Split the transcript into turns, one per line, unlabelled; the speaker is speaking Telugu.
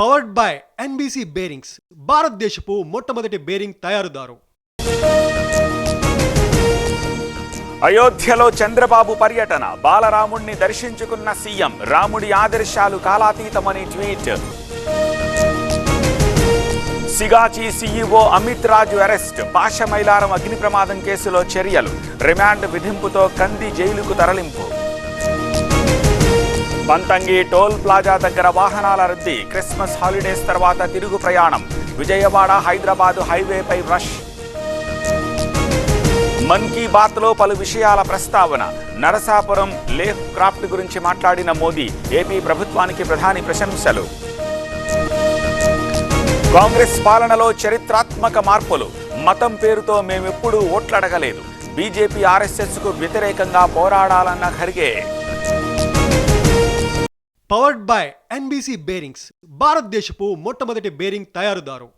పవర్డ్ బై ఎన్బీసీ బేరింగ్స్, భారతదేశపు మొట్టమొదటి బేరింగ్ తయారుదారు.
అయోధ్యలో చంద్రబాబు పర్యటన, బాలరాముణ్ణి దర్శించుకున్న సీఎం. రాముడి ఆదర్శాలు కాలాతీతమని ట్వీట్. సిగాచి సీఈఓ అమిత్ రాజు అరెస్ట్, పాషమైలారం అగ్ని ప్రమాదం కేసులో చర్యలు. రిమాండ్ విధింపుతో కంది జైలుకు తరలింపు. పంతంగి టోల్ ప్లాజా దగ్గర వాహనాల రద్దీ, క్రిస్మస్ హాలిడేస్ తర్వాత తిరుగు ప్రయాణం. విజయవాడ హైదరాబాద్ హైవేపై రష్. మన్ కీ బాత్లో పలు విషయాల ప్రస్తావన. నరసాపురం లేఫ్ క్రాఫ్ట్ గురించి మాట్లాడిన మోదీ. ఏపీ ప్రభుత్వానికి ప్రధాని ప్రశంసలు. కాంగ్రెస్ పాలనలో చరిత్రాత్మక మార్పులు. మతం పేరుతో మేమెప్పుడూ ఓట్లడగలేదు. బీజేపీ ఆర్ఎస్ఎస్కు వ్యతిరేకంగా పోరాడాలన్న Kharge.
Powered by NBC bearings, భారతదేశపు మొట్టమొదటి బేరింగ్ తయారుదారు.